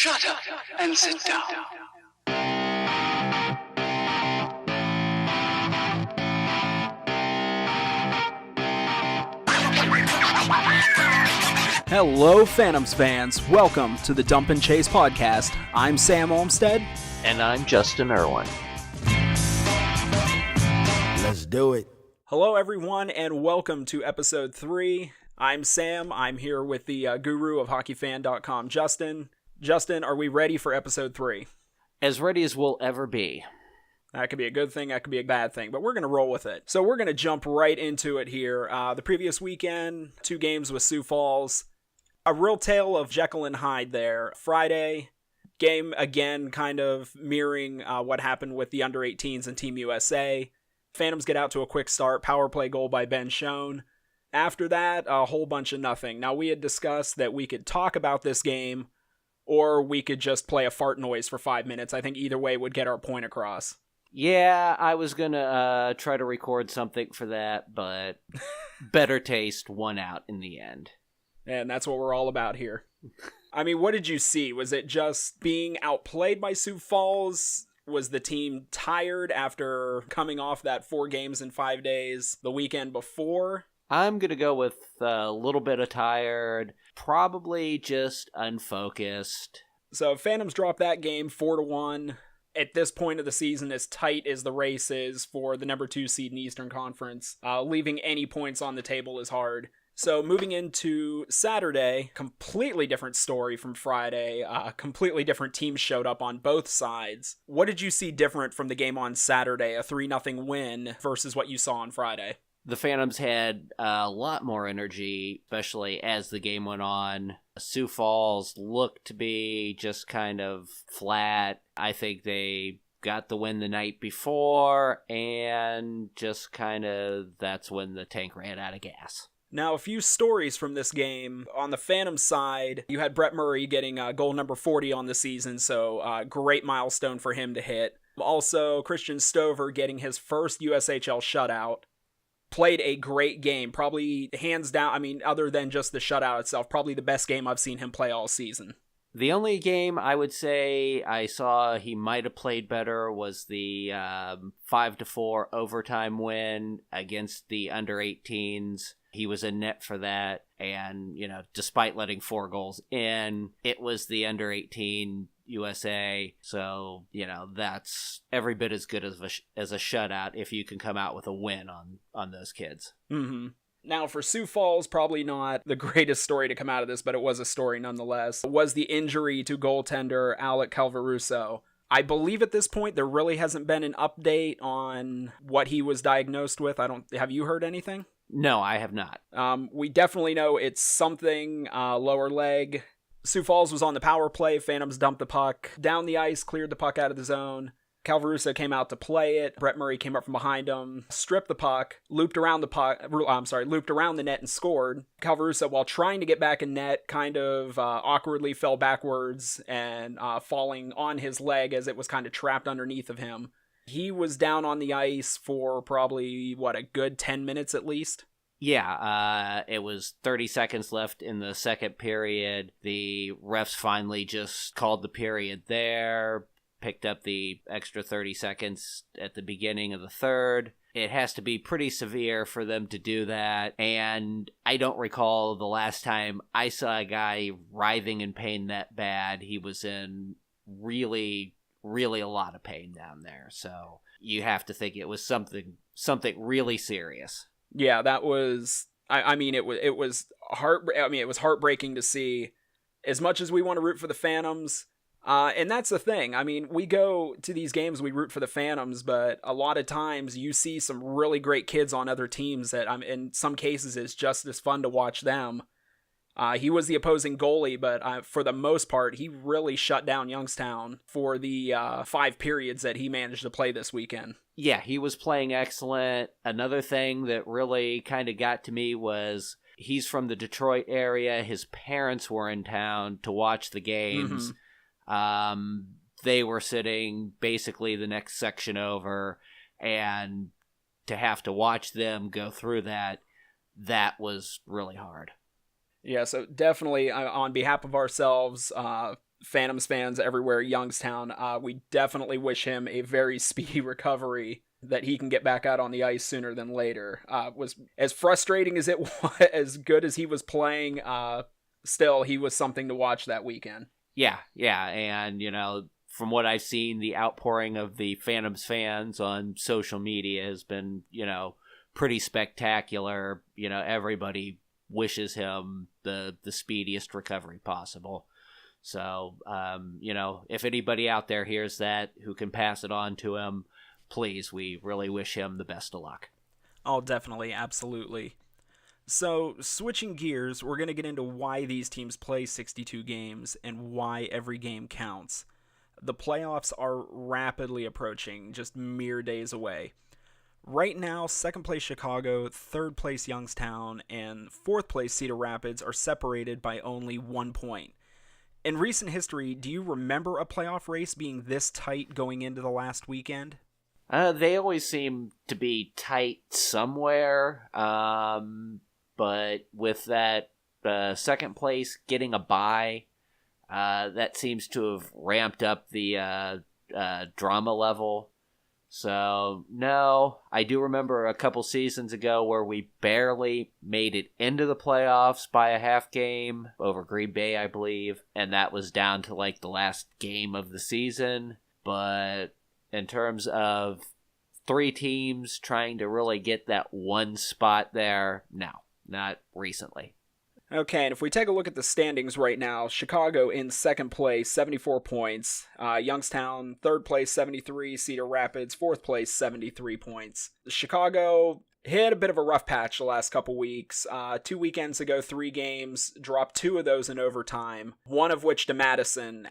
Shut up and sit down. Hello, Phantoms fans. Welcome to the Dump and Chase podcast. I'm Sam Olmstead. And I'm Justin Irwin. Let's do it. Hello, everyone, and welcome to episode 3. I'm Sam. I'm here with the guru of hockeyfan.com, Justin. Justin, are we ready for episode 3? As ready as we'll ever be. That could be a good thing, that could be a bad thing, but we're going to roll with it. So we're going to jump right into it here. The previous weekend, 2 games with Sioux Falls. A real tale of Jekyll and Hyde there. Friday, game again kind of mirroring what happened with the under-18s and Team USA. Phantoms get out to a quick start, power play goal by Ben Schoen. After that, a whole bunch of nothing. Now, we had discussed that we could talk about this game, or we could just play a fart noise for 5 minutes. I think either way would get our point across. Yeah, I was going to try to record something for that, but better taste won out in the end. And that's what we're all about here. I mean, what did you see? Was it just being outplayed by Sioux Falls? Was the team tired after coming off that 4 games in 5 days the weekend before? I'm going to go with a little bit of tired, probably just unfocused. So Phantoms dropped that game 4-1. At this point of the season, as tight as the race is for the number 2 seed in the Eastern Conference, leaving any points on the table is hard. So moving into Saturday, completely different story from Friday. Completely different teams showed up on both sides. What did you see different from the game on Saturday, a 3-0 win, versus what you saw on Friday? The Phantoms had a lot more energy, especially as the game went on. Sioux Falls looked to be just kind of flat. I think they got the win the night before, and just kind of that's when the tank ran out of gas. Now, a few stories from this game. On the Phantom side, you had Brett Murray getting goal number 40 on the season, so great milestone for him to hit. Also, Christian Stover getting his first USHL shutout. Played a great game, probably hands down, I mean, other than just the shutout itself, probably the best game I've seen him play all season. The only game I would say I saw he might have played better was the 5-4 overtime win against the under-18s. He was in net for that, and, you know, despite letting 4 goals in, it was the under-18 USA, so, you know, that's every bit as good as a shutout if you can come out with a win on those kids. Mm-hmm. Now, for Sioux Falls, probably not the greatest story to come out of this, but it was a story nonetheless. It was the injury to goaltender Alec Calvaruso. I believe at this point there really hasn't been an update on what he was diagnosed with. Have you heard anything? No, I have not. We definitely know it's something lower leg. Sioux Falls was on the power play. Phantoms dumped the puck down the ice, cleared the puck out of the zone. Calvaruso came out to play it. Brett Murray came up from behind him, stripped the puck, looped around the net and scored. Calvaruso, while trying to get back in net, kind of awkwardly fell backwards and falling on his leg as it was kind of trapped underneath of him. He was down on the ice for probably, a good 10 minutes at least? Yeah, it was 30 seconds left in the second period. The refs finally just called the period there, picked up the extra 30 seconds at the beginning of the third. It has to be pretty severe for them to do that, and I don't recall the last time I saw a guy writhing in pain that bad. He was in really a lot of pain down there, so you have to think it was something really serious. Yeah, that was. It was heartbreaking to see. As much as we want to root for the Phantoms, and that's the thing. I mean, we go to these games, we root for the Phantoms, but a lot of times you see some really great kids on other teams that, in some cases, it's just as fun to watch them. He was the opposing goalie, but for the most part, he really shut down Youngstown for the 5 periods that he managed to play this weekend. Yeah, he was playing excellent. Another thing that really kind of got to me was he's from the Detroit area. His parents were in town to watch the games. Mm-hmm. They were sitting basically the next section over, and to have to watch them go through that was really hard. Yeah, so definitely on behalf of ourselves, Phantoms fans everywhere at Youngstown, we definitely wish him a very speedy recovery, that he can get back out on the ice sooner than later. Was as frustrating as it was, as good as he was playing, still, he was something to watch that weekend. Yeah, and, from what I've seen, the outpouring of the Phantoms fans on social media has been, pretty spectacular. Everybody wishes him the speediest recovery possible. So, if anybody out there hears that who can pass it on to him, please, we really wish him the best of luck. Oh, definitely, absolutely. So, switching gears, we're going to get into why these teams play 62 games and why every game counts. The playoffs are rapidly approaching, just mere days away. Right now, second place Chicago, third place Youngstown, and fourth place Cedar Rapids are separated by only 1 point. In recent history, do you remember a playoff race being this tight going into the last weekend? They always seem to be tight somewhere, but with that second place getting a bye, that seems to have ramped up the drama level. So, no, I do remember a couple seasons ago where we barely made it into the playoffs by a half game over Green Bay, I believe, and that was down to like the last game of the season. But in terms of 3 teams trying to really get that one spot there, no, not recently. Okay, and if we take a look at the standings right now, Chicago in second place, 74 points. Youngstown, third place, 73. Cedar Rapids, fourth place, 73 points. Chicago hit a bit of a rough patch the last couple weeks. 2 weekends ago, 3 games, dropped 2 of those in overtime, one of which to Madison.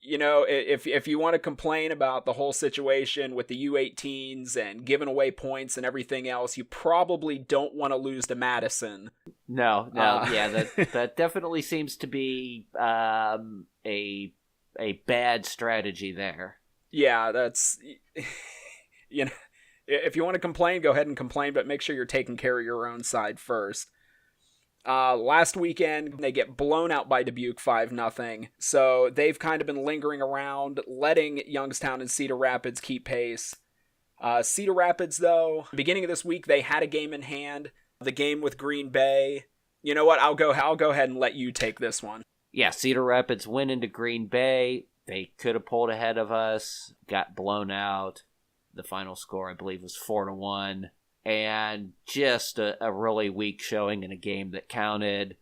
If you want to complain about the whole situation with the U18s and giving away points and everything else, you probably don't want to lose to Madison. No, that definitely seems to be a bad strategy there. Yeah, that's if you want to complain, go ahead and complain, but make sure you're taking care of your own side first. Last weekend, they get blown out by Dubuque 5-0, so they've kind of been lingering around, letting Youngstown and Cedar Rapids keep pace. Cedar Rapids, though, beginning of this week, they had a game in hand, the game with Green Bay. You know what, I'll go ahead and let you take this one. Yeah, Cedar Rapids went into Green Bay. They could have pulled ahead of us, got blown out. The final score, I believe, was 4-1. And just a really weak showing in a game that counted.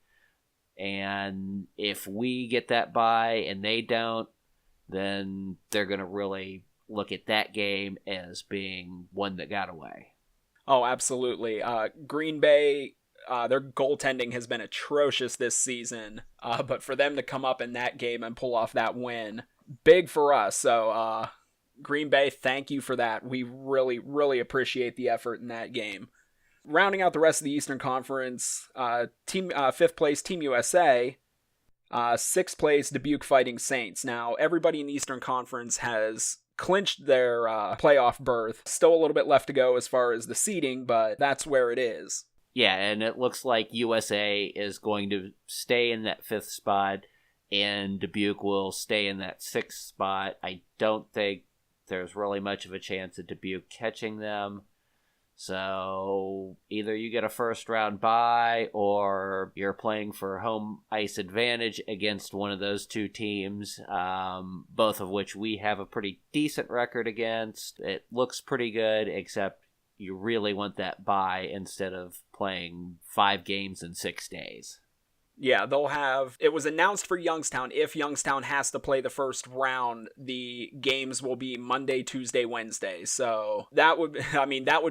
And if we get that bye and they don't, then they're going to really look at that game as being one that got away. Oh, absolutely. Green Bay, their goaltending has been atrocious this season. But for them to come up in that game and pull off that win, big for us. So, Green Bay, thank you for that. We really, really appreciate the effort in that game. Rounding out the rest of the Eastern Conference, fifth place, Team USA. Sixth place, Dubuque Fighting Saints. Now, everybody in the Eastern Conference has clinched their playoff berth. Still a little bit left to go as far as the seeding, but that's where it is. Yeah, and it looks like USA is going to stay in that 5th spot, and Dubuque will stay in that 6th spot. I don't think there's really much of a chance of Dubuque catching them. So either you get a first round bye or you're playing for home ice advantage against one of those 2 teams, both of which we have a pretty decent record against. It looks pretty good, except you really want that bye instead of playing 5 games in 6 days. Yeah, it was announced for Youngstown, if Youngstown has to play the first round, the games will be Monday, Tuesday, Wednesday. So that would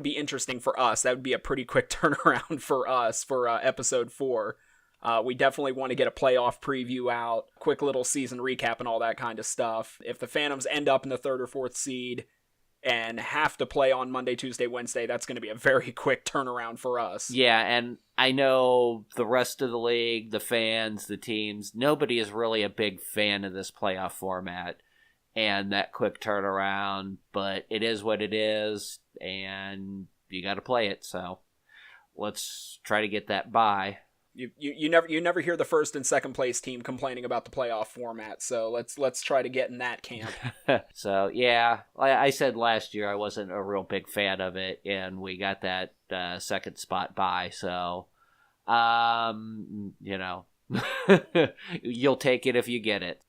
be interesting for us. That would be a pretty quick turnaround for us for episode 4. We definitely want to get a playoff preview out, quick little season recap and all that kind of stuff. If the Phantoms end up in the 3rd or 4th seed and have to play on Monday, Tuesday, Wednesday, that's going to be a very quick turnaround for us. Yeah, and I know the rest of the league, the fans, the teams, nobody is really a big fan of this playoff format and that quick turnaround, but it is what it is, and you got to play it, so let's try to get that bye. You never hear the first and second place team complaining about the playoff format, so let's try to get in that camp. So yeah, I said last year I wasn't a real big fan of it, and we got that second spot bye. So, you'll take it if you get it.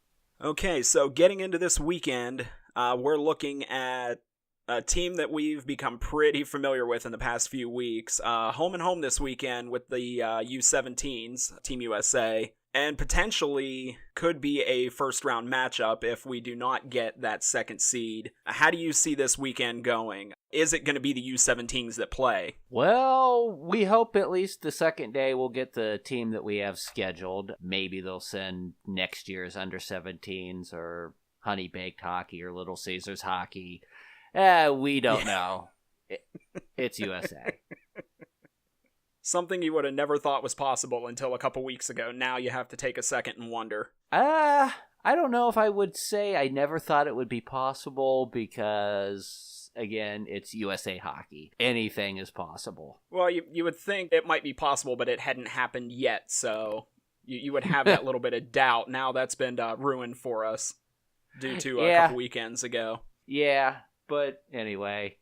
Okay, so getting into this weekend, we're looking at a team that we've become pretty familiar with in the past few weeks. Home and home this weekend with the U17s, Team USA, and potentially could be a first-round matchup if we do not get that second seed. How do you see this weekend going? Is it going to be the U17s that play? Well, we hope at least the second day we'll get the team that we have scheduled. Maybe they'll send next year's under-17s or Honey Baked Hockey or Little Caesars Hockey. We don't know. It's USA. Something you would have never thought was possible until a couple weeks ago. Now you have to take a second and wonder. I don't know if I would say I never thought it would be possible because, again, it's USA Hockey. Anything is possible. Well, you would think it might be possible, but it hadn't happened yet, so you would have that little bit of doubt. Now that's been ruined for us due to a couple weekends ago. Yeah. But anyway.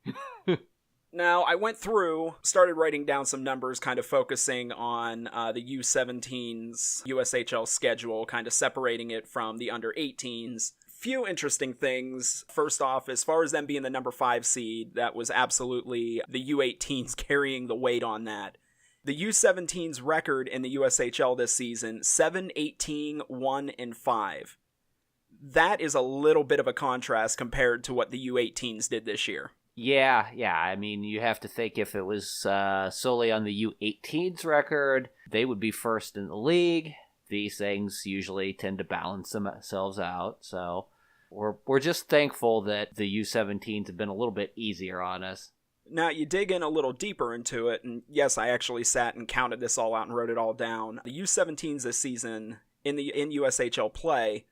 Now, I went through, started writing down some numbers, kind of focusing on the U17's USHL schedule, kind of separating it from the under-18s. Few interesting things. First off, as far as them being the number 5 seed, that was absolutely the U18s carrying the weight on that. The U17's record in the USHL this season, 7-18, 1-5. That is a little bit of a contrast compared to what the U18s did this year. Yeah. I mean, you have to think if it was solely on the U18s record, they would be first in the league. These things usually tend to balance themselves out. So we're just thankful that the U17s have been a little bit easier on us. Now, you dig in a little deeper into it, and yes, I actually sat and counted this all out and wrote it all down. The U17s this season in USHL play,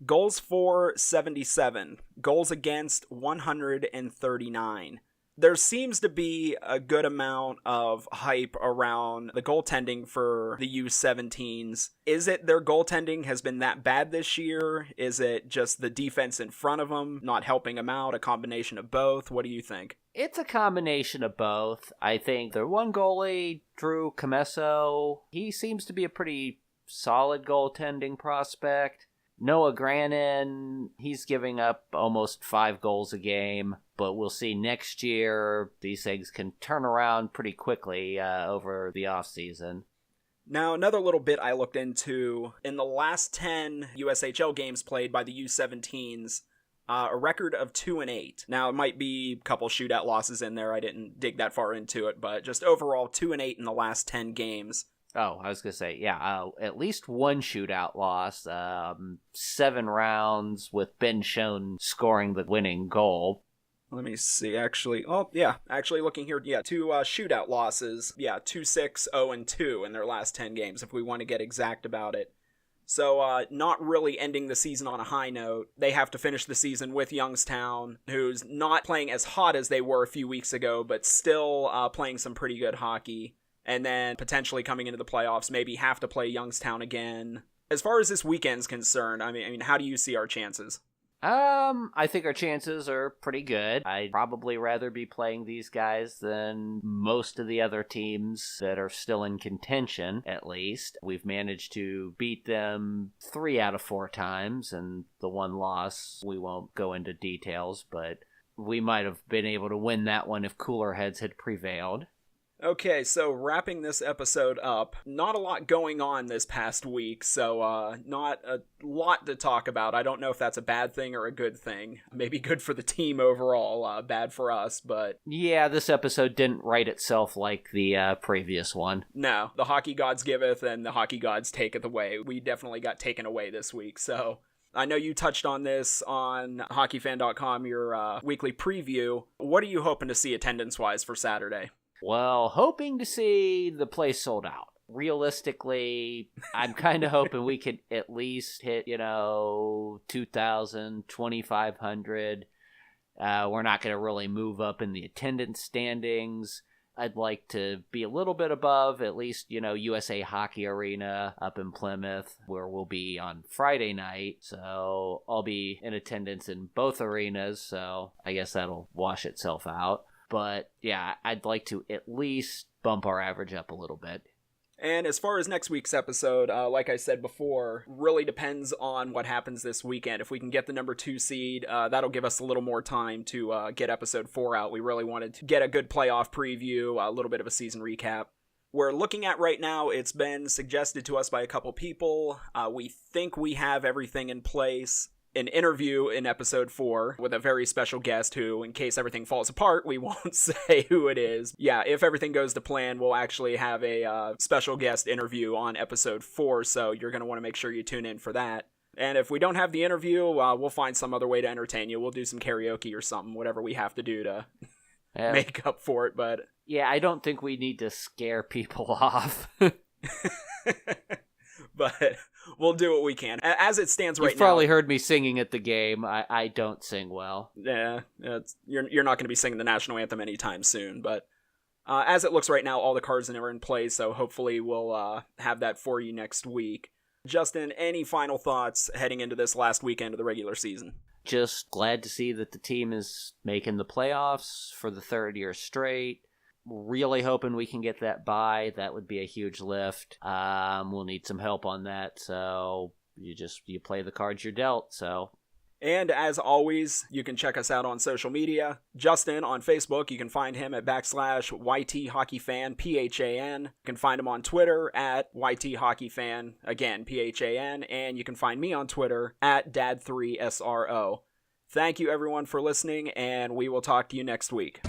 goals for 77, goals against 139. There seems to be a good amount of hype around the goaltending for the U17s. Is it their goaltending has been that bad this year? Is it just the defense in front of them not helping them out? A combination of both? What do you think? It's a combination of both. I think their one goalie, Drew Comesso, he seems to be a pretty solid goaltending prospect. Noah Grannon, he's giving up almost 5 goals a game, but we'll see next year. These things can turn around pretty quickly over the offseason. Now, another little bit I looked into, in the last 10 USHL games played by the U17s, a record of 2-8. Now, it might be a couple shootout losses in there. I didn't dig that far into it, but just overall 2-8 in the last 10 games. Oh, I was going to say, yeah, at least one shootout loss, 7 rounds with Ben Schoen scoring the winning goal. Let me see, actually looking here, 2 shootout losses, 2-6, 0-2 in their last 10 games, if we want to get exact about it. So, not really ending the season on a high note. They have to finish the season with Youngstown, who's not playing as hot as they were a few weeks ago, but still playing some pretty good hockey. And then potentially coming into the playoffs, maybe have to play Youngstown again. As far as this weekend's concerned, I mean, how do you see our chances? I think our chances are pretty good. I'd probably rather be playing these guys than most of the other teams that are still in contention, at least. We've managed to beat them 3 out of 4 times, and the one loss, we won't go into details, but we might have been able to win that one if cooler heads had prevailed. Okay, so wrapping this episode up, not a lot going on this past week, so not a lot to talk about. I don't know if that's a bad thing or a good thing. Maybe good for the team overall, bad for us, but... Yeah, this episode didn't write itself like the previous one. No, the hockey gods giveth and the hockey gods taketh away. We definitely got taken away this week, so... I know you touched on this on hockeyfan.com, your weekly preview. What are you hoping to see attendance-wise for Saturday? Well, hoping to see the place sold out. Realistically, I'm kind of hoping we could at least hit, 2,000, 2,500. We're not going to really move up in the attendance standings. I'd like to be a little bit above, at least, USA Hockey Arena up in Plymouth, where we'll be on Friday night. So I'll be in attendance in both arenas, so I guess that'll wash itself out. But yeah, I'd like to at least bump our average up a little bit. And as far as next week's episode, like I said before, really depends on what happens this weekend. If we can get the number 2 seed, that'll give us a little more time to get episode 4 out. We really wanted to get a good playoff preview, a little bit of a season recap. We're looking at right now, it's been suggested to us by a couple people. We think we have everything in place. An interview in episode 4 with a very special guest who, in case everything falls apart, we won't say who it is. Yeah, if everything goes to plan, we'll actually have a special guest interview on episode 4, so you're going to want to make sure you tune in for that. And if we don't have the interview, we'll find some other way to entertain you. We'll do some karaoke or something, whatever we have to do to make up for it, but... Yeah, I don't think we need to scare people off. But we'll do what we can. As it stands right now... You've probably heard me singing at the game. I don't sing well. Yeah, you're not going to be singing the national anthem anytime soon, but as it looks right now, all the cards are in play, so hopefully we'll have that for you next week. Justin, any final thoughts heading into this last weekend of the regular season? Just glad to see that the team is making the playoffs for the 3rd year straight. Really hoping we can get that bye. That would be a huge lift. We'll need some help on that. So you play the cards you're dealt. So, and as always, you can check us out on social media. Justin on Facebook, you can find him at /YT Hockey Fan PHAN. You can find him on Twitter at YT Hockey Fan, again PHAN, and you can find me on Twitter at Dad3SRO. Thank you everyone for listening, and we will talk to you next week.